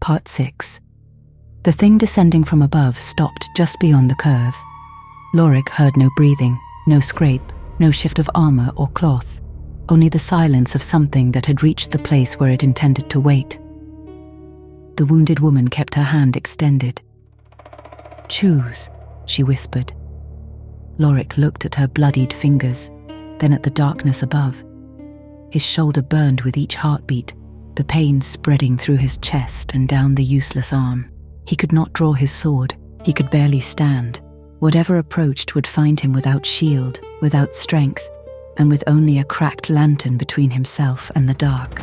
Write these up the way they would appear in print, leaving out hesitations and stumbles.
Part 6. The thing descending from above stopped just beyond the curve. Loric heard no breathing, no scrape, no shift of armor or cloth, only the silence of something that had reached the place where it intended to wait. The wounded woman kept her hand extended. "Choose," she whispered. Loric looked at her bloodied fingers, then at the darkness above. His shoulder burned with each heartbeat, the pain spreading through his chest and down the useless arm. He could not draw his sword. He could barely stand. Whatever approached would find him without shield, without strength, and with only a cracked lantern between himself and the dark.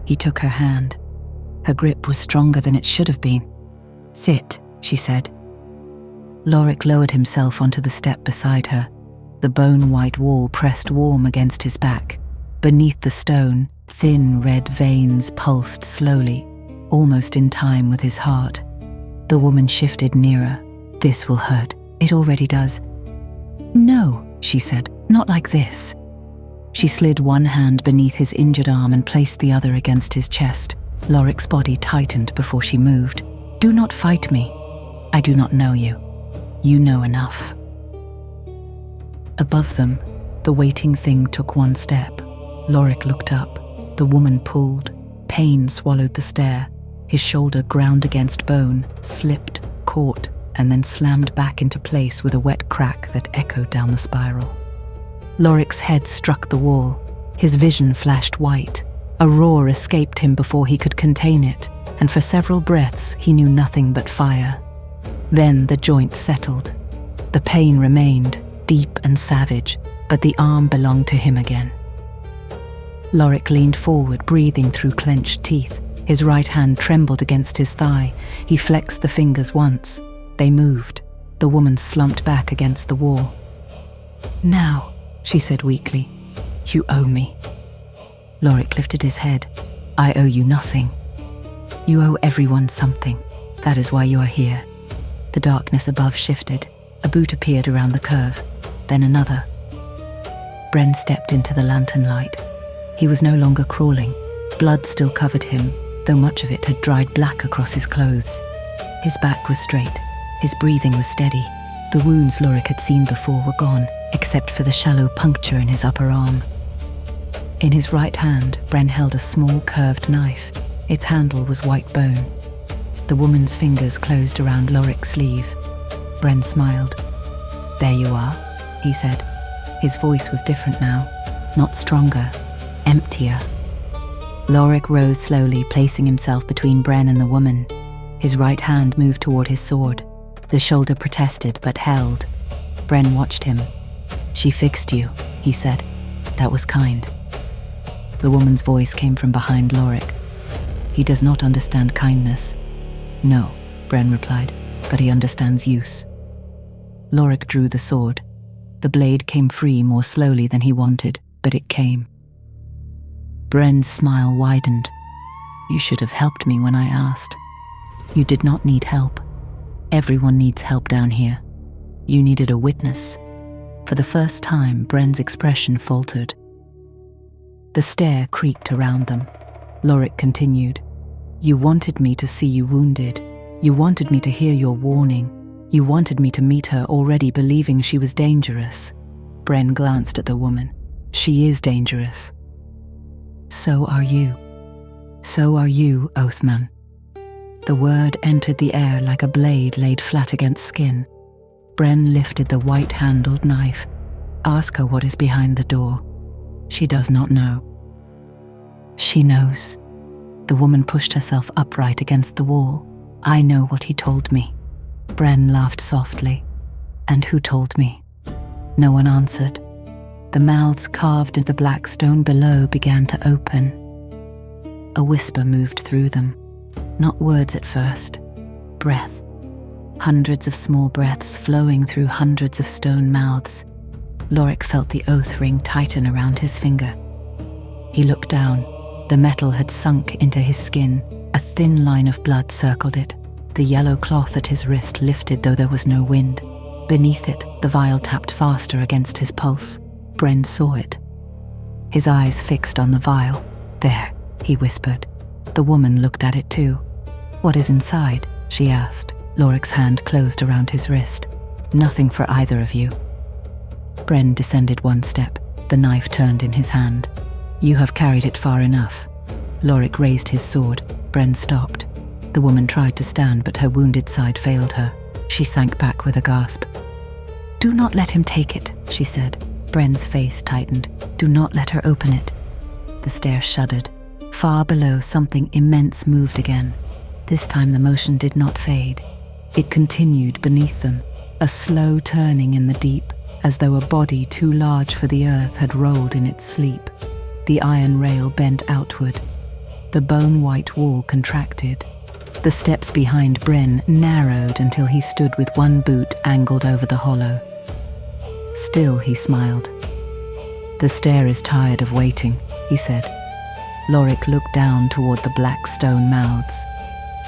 He took her hand. Her grip was stronger than it should have been. "Sit," she said. Loric lowered himself onto the step beside her. The bone-white wall pressed warm against his back. Beneath the stone, thin red veins pulsed slowly, almost in time with his heart. The woman shifted nearer. "This will hurt. It already does." "No," she said, "not like this." She slid one hand beneath his injured arm and placed the other against his chest. Loric's body tightened before she moved. "Do not fight me. I do not know you. You know enough." Above them, the waiting thing took one step. Loric looked up. The woman pulled. Pain swallowed the stair. His shoulder ground against bone, slipped, caught, and then slammed back into place with a wet crack that echoed down the spiral. Loric's head struck the wall. His vision flashed white. A roar escaped him before he could contain it, and for several breaths he knew nothing but fire. Then the joint settled. The pain remained, deep and savage, but the arm belonged to him again. Loric leaned forward, breathing through clenched teeth. His right hand trembled against his thigh. He flexed the fingers once. They moved. The woman slumped back against the wall. "Now," she said weakly, "you owe me." Loric lifted his head. "I owe you nothing. You owe everyone something. That is why you are here." The darkness above shifted. A boot appeared around the curve, then another. Bren stepped into the lantern light. He was no longer crawling. Blood still covered him, though much of it had dried black across his clothes. His back was straight. His breathing was steady. The wounds Loric had seen before were gone, except for the shallow puncture in his upper arm. In his right hand, Bren held a small curved knife. Its handle was white bone. The woman's fingers closed around Loric's sleeve. Bren smiled. "There you are," he said. His voice was different now, not stronger, emptier. Loric rose slowly, placing himself between Bren and the woman. His right hand moved toward his sword. The shoulder protested but held. Bren watched him. "She fixed you," he said. "That was kind." The woman's voice came from behind Loric. "He does not understand kindness." "No," Bren replied, "but he understands use." Loric drew the sword. The blade came free more slowly than he wanted, but it came. Bren's smile widened. "You should have helped me when I asked." "You did not need help. Everyone needs help down here. You needed a witness." For the first time, Bren's expression faltered. The stair creaked around them. Loric continued. "You wanted me to see you wounded. You wanted me to hear your warning. You wanted me to meet her already believing she was dangerous." Bren glanced at the woman. "She is dangerous." "So are you. So are you, Oathman." The word entered the air like a blade laid flat against skin. Bren lifted the white-handled knife. "Ask her what is behind the door. She does not know." "She knows." The woman pushed herself upright against the wall. "I know what he told me." Bren laughed softly. "And who told me?" No one answered. The mouths carved into the black stone below began to open. A whisper moved through them. Not words at first. Breath. Hundreds of small breaths flowing through hundreds of stone mouths. Loric felt the oath ring tighten around his finger. He looked down. The metal had sunk into his skin. A thin line of blood circled it. The yellow cloth at his wrist lifted though there was no wind. Beneath it, the vial tapped faster against his pulse. Bren saw it. His eyes fixed on the vial. "There," he whispered. The woman looked at it too. "What is inside?" she asked. Loric's hand closed around his wrist. "Nothing for either of you." Bren descended one step. The knife turned in his hand. "You have carried it far enough." Loric raised his sword. Bren stopped. The woman tried to stand, but her wounded side failed her. She sank back with a gasp. "Do not let him take it," she said. Bren's face tightened. "Do not let her open it." The stair shuddered. Far below, something immense moved again. This time the motion did not fade. It continued beneath them, a slow turning in the deep, as though a body too large for the earth had rolled in its sleep. The iron rail bent outward. The bone-white wall contracted. The steps behind Bren narrowed until he stood with one boot angled over the hollow. Still, he smiled. "The stair is tired of waiting," he said. Loric looked down toward the black stone mouths.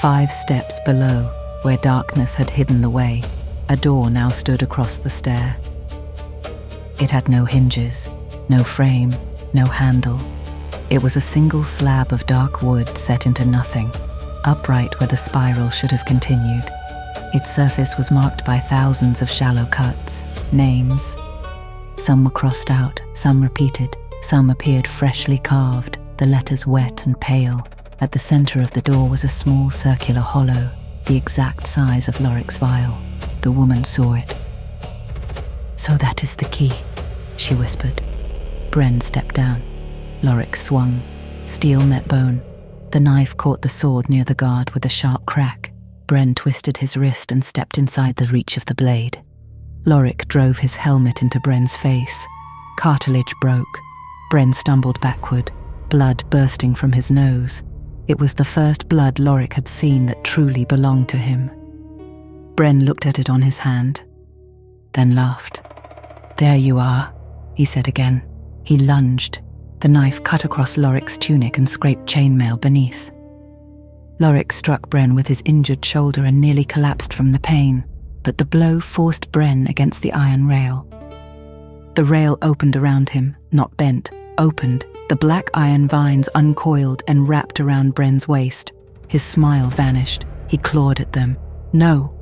5 steps below, where darkness had hidden the way, a door now stood across the stair. It had no hinges, no frame, no handle. It was a single slab of dark wood set into nothing, upright where the spiral should have continued. Its surface was marked by thousands of shallow cuts, names. Some were crossed out, some repeated, some appeared freshly carved, the letters wet and pale. At the center of the door was a small circular hollow, the exact size of Loric's vial. The woman saw it. "So that is the key," she whispered. Bren stepped down. Loric swung. Steel met bone. The knife caught the sword near the guard with a sharp crack. Bren twisted his wrist and stepped inside the reach of the blade. Loric drove his helmet into Bren's face. Cartilage broke. Bren stumbled backward, blood bursting from his nose. It was the first blood Loric had seen that truly belonged to him. Bren looked at it on his hand, then laughed. "There you are," he said again. He lunged. The knife cut across Loric's tunic and scraped chainmail beneath. Loric struck Bren with his injured shoulder and nearly collapsed from the pain, but the blow forced Bren against the iron rail. The rail opened around him, not bent, opened. The black iron vines uncoiled and wrapped around Bren's waist. His smile vanished. He clawed at them. "No!"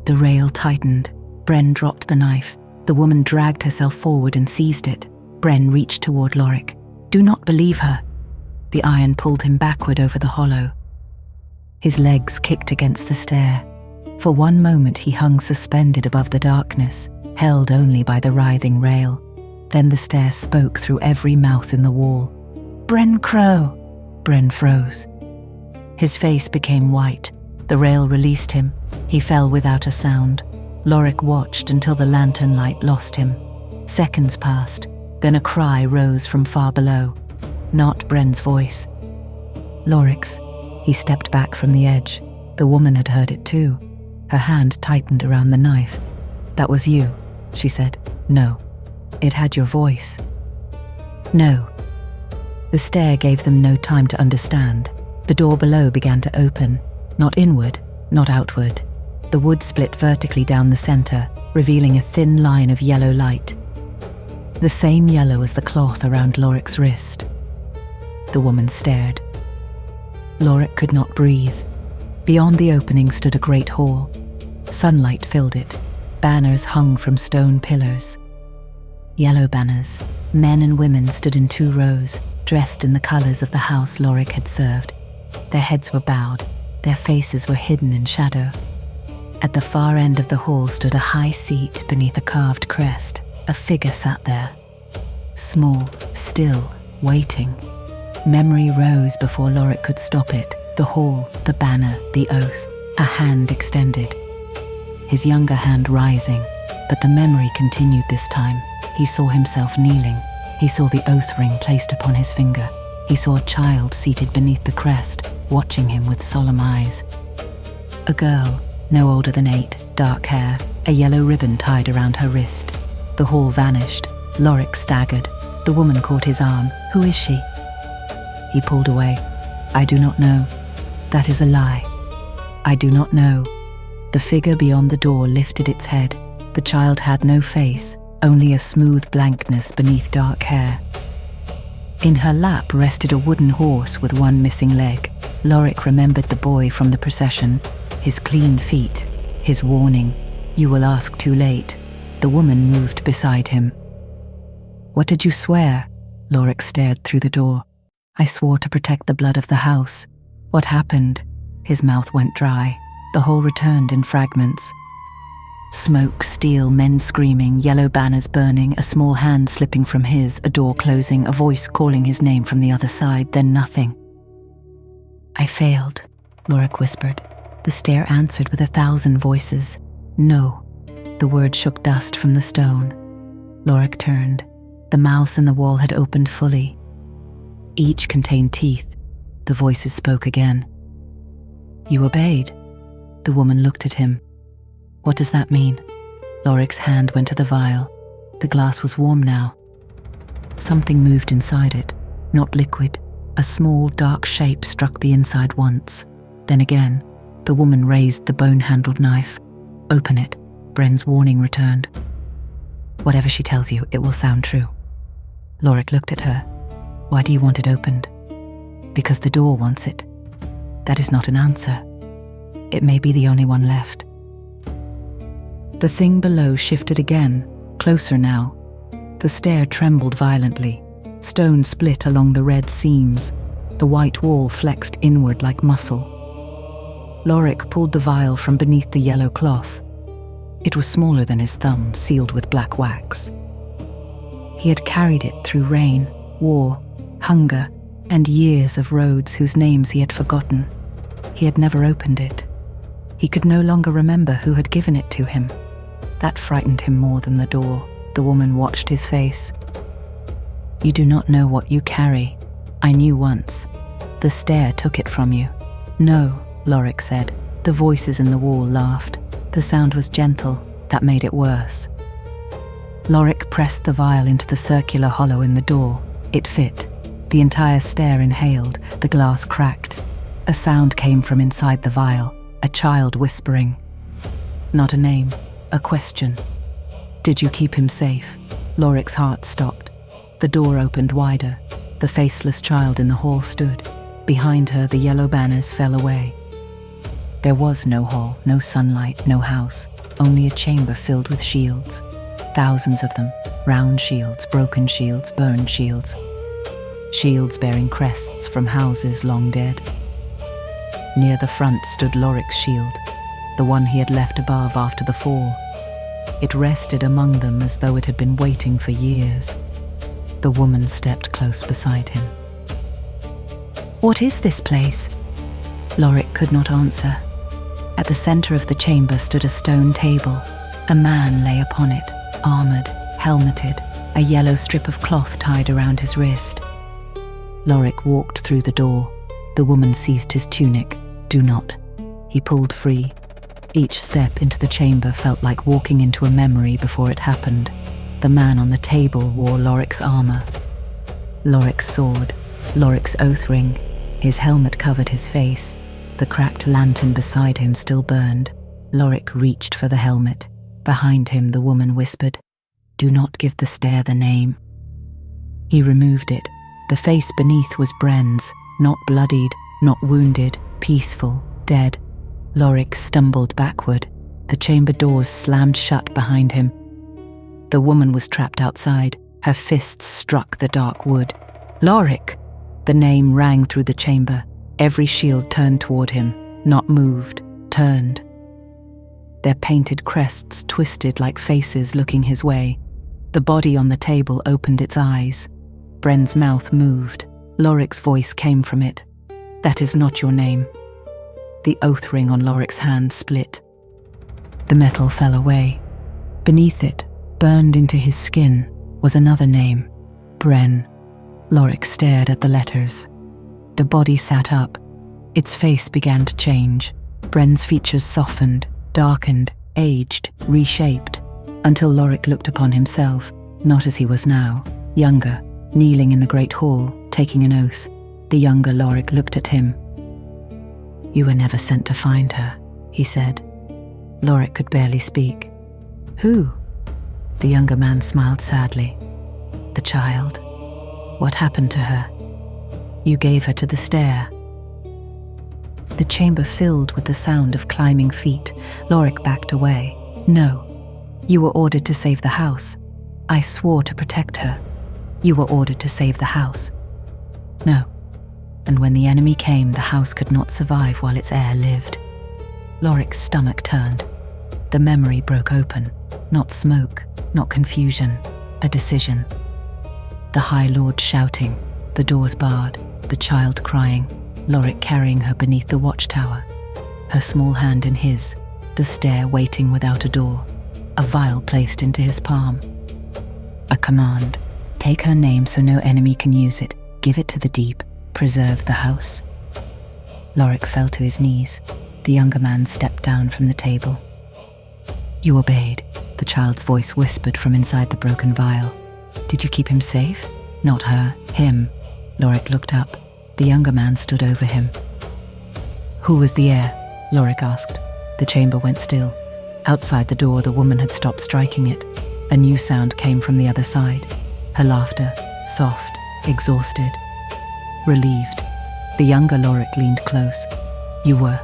The rail tightened. Bren dropped the knife. The woman dragged herself forward and seized it. Bren reached toward Loric. "Do not believe her." The iron pulled him backward over the hollow. His legs kicked against the stair. For one moment he hung suspended above the darkness, held only by the writhing rail. Then the stair spoke through every mouth in the wall. "Bren Crow!" Bren froze. His face became white. The rail released him. He fell without a sound. Loric watched until the lantern light lost him. Seconds passed. Then a cry rose from far below. Not Bren's voice. Loric's. He stepped back from the edge. The woman had heard it too. Her hand tightened around the knife. "That was you," she said. "No. It had your voice." "No." The stair gave them no time to understand. The door below began to open, not inward, not outward. The wood split vertically down the center, revealing a thin line of yellow light. The same yellow as the cloth around Loric's wrist. The woman stared. Loric could not breathe. Beyond the opening stood a great hall. Sunlight filled it. Banners hung from stone pillars. Yellow banners. Men and women stood in 2 rows, dressed in the colors of the house Loric had served. Their heads were bowed. Their faces were hidden in shadow. At the far end of the hall stood a high seat beneath a carved crest. A figure sat there. Small, still, waiting. Memory rose before Loric could stop it. The hall, the banner, the oath. A hand extended. His younger hand rising, but the memory continued this time. He saw himself kneeling. He saw the oath ring placed upon his finger. He saw a child seated beneath the crest, watching him with solemn eyes. A girl, no older than 8, dark hair, a yellow ribbon tied around her wrist. The hall vanished. Loric staggered. The woman caught his arm. "Who is she?" He pulled away. "I do not know. That is a lie. I do not know." The figure beyond the door lifted its head. The child had no face, only a smooth blankness beneath dark hair. In her lap rested a wooden horse with one missing leg. Loric remembered the boy from the procession, his clean feet, his warning, "You will ask too late." The woman moved beside him. "What did you swear?" Loric stared through the door. "I swore to protect the blood of the house." "What happened?" His mouth went dry. The hole returned in fragments. Smoke, steel, men screaming, yellow banners burning, a small hand slipping from his, a door closing, a voice calling his name from the other side, then nothing. "I failed," Loric whispered. The stair answered with 1,000 voices. "No." The word shook dust from the stone. Loric turned. The mouths in the wall had opened fully. Each contained teeth. The voices spoke again. "You obeyed." The woman looked at him. "What does that mean?" Loric's hand went to the vial. The glass was warm now. Something moved inside it, not liquid. A small, dark shape struck the inside once. Then again, the woman raised the bone-handled knife. "Open it." Bren's warning returned. "Whatever she tells you, it will sound true." Loric looked at her. "Why do you want it opened?" "Because the door wants it." "That is not an answer. It may be the only one left." The thing below shifted again, closer now. The stair trembled violently. Stone split along the red seams. The white wall flexed inward like muscle. Loric pulled the vial from beneath the yellow cloth. It was smaller than his thumb, sealed with black wax. He had carried it through rain, war, hunger, and years of roads whose names he had forgotten. He had never opened it. He could no longer remember who had given it to him. That frightened him more than the door. The woman watched his face. "You do not know what you carry. I knew once. The stair took it from you." "No," Loric said. The voices in the wall laughed. The sound was gentle. That made it worse. Loric pressed the vial into the circular hollow in the door. It fit. The entire stair inhaled. The glass cracked. A sound came from inside the vial. A child whispering. Not a name. A question. "Did you keep him safe?" Loric's heart stopped. The door opened wider. The faceless child in the hall stood. Behind her, the yellow banners fell away. There was no hall, no sunlight, no house, only a chamber filled with shields. Thousands of them, round shields, broken shields, burned shields. Shields bearing crests from houses long dead. Near the front stood Loric's shield, the one he had left above after the fall. It rested among them as though it had been waiting for years. The woman stepped close beside him. "What is this place?" Loric could not answer. At the center of the chamber stood a stone table. A man lay upon it, armored, helmeted, a yellow strip of cloth tied around his wrist. Loric walked through the door. The woman seized his tunic. "Do not." He pulled free. Each step into the chamber felt like walking into a memory before it happened. The man on the table wore Loric's armor. Loric's sword, Loric's oath ring. His helmet covered his face. The cracked lantern beside him still burned. Loric reached for the helmet. Behind him, the woman whispered, "Do not give the stair the name." He removed it. The face beneath was Bren's, not bloodied, not wounded, peaceful, dead. Loric stumbled backward. The chamber doors slammed shut behind him. The woman was trapped outside. Her fists struck the dark wood. "Loric!" The name rang through the chamber. Every shield turned toward him, not moved, turned. Their painted crests twisted like faces looking his way. The body on the table opened its eyes. Bren's mouth moved. Loric's voice came from it. "That is not your name." The oath ring on Loric's hand split. The metal fell away. Beneath it, burned into his skin, was another name, Bren. Loric stared at the letters. The body sat up. Its face began to change. Bren's features softened, darkened, aged, reshaped, until Loric looked upon himself, not as he was now, younger, kneeling in the great hall, taking an oath. The younger Loric looked at him. "You were never sent to find her," he said. Loric could barely speak. "Who?" The younger man smiled sadly. "The child." What happened to her? You gave her to the stair. The chamber filled with the sound of climbing feet. Loric backed away. No. You were ordered to save the house. I swore to protect her. You were ordered to save the house. No. And when the enemy came, the house could not survive while its heir lived. Loric's stomach turned. The memory broke open. Not smoke, not confusion, a decision. The High Lord shouting, the doors barred, the child crying, Loric carrying her beneath the watchtower, her small hand in his, the stair waiting without a door, a vial placed into his palm. A command. Take her name so no enemy can use it. Give it to the deep. Preserve the house. Loric fell to his knees. The younger man stepped down from the table. You obeyed, the child's voice whispered from inside the broken vial. Did you keep him safe? Not her, him. Loric looked up. The younger man stood over him. Who was the heir? Loric asked. The chamber went still. Outside the door, the woman had stopped striking it. A new sound came from the other side. Her laughter, soft, exhausted, relieved. The younger Loric leaned close. You were.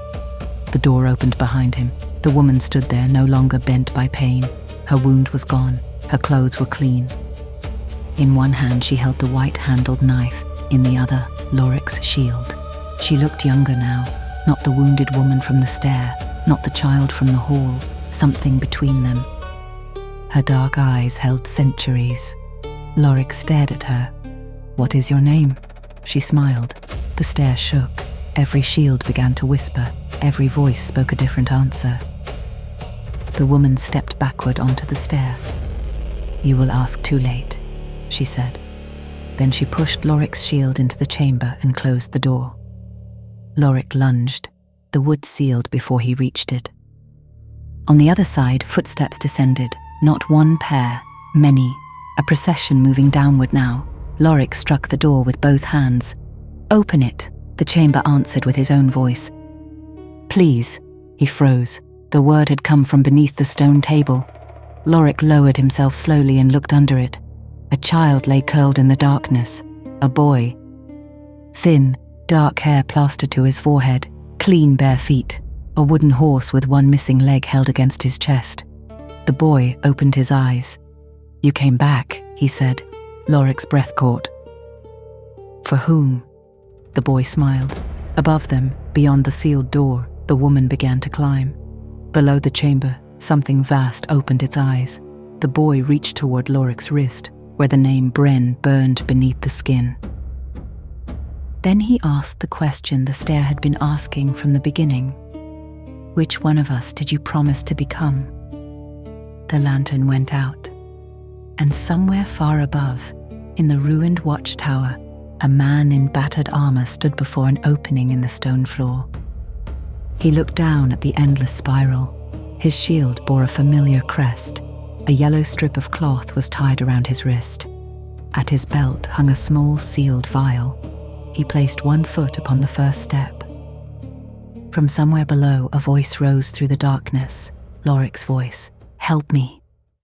The door opened behind him. The woman stood there, no longer bent by pain. Her wound was gone. Her clothes were clean. In one hand she held the white-handled knife, in the other, Loric's shield. She looked younger now, not the wounded woman from the stair, not the child from the hall, something between them. Her dark eyes held centuries. Loric stared at her. What is your name? She smiled. The stair shook. Every shield began to whisper. Every voice spoke a different answer. The woman stepped backward onto the stair. You will ask too late, she said. Then she pushed Loric's shield into the chamber and closed the door. Loric lunged. The wood sealed before he reached it. On the other side, footsteps descended. Not one pair, many. A procession moving downward now. Loric struck the door with both hands. Open it, the chamber answered with his own voice. Please. He froze. The word had come from beneath the stone table. Loric lowered himself slowly and looked under it. A child lay curled in the darkness. A boy. Thin, dark hair plastered to his forehead. Clean bare feet. A wooden horse with one missing leg held against his chest. The boy opened his eyes. You came back, he said. Loric's breath caught. For whom? The boy smiled. Above them, beyond the sealed door, the woman began to climb. Below the chamber, something vast opened its eyes. The boy reached toward Loric's wrist, where the name Bren burned beneath the skin. Then he asked the question the stair had been asking from the beginning. Which one of us did you promise to become? The lantern went out, and somewhere far above, in the ruined watchtower, a man in battered armor stood before an opening in the stone floor. He looked down at the endless spiral. His shield bore a familiar crest. A yellow strip of cloth was tied around his wrist. At his belt hung a small sealed vial. He placed one foot upon the first step. From somewhere below, a voice rose through the darkness. Loric's voice. Help me.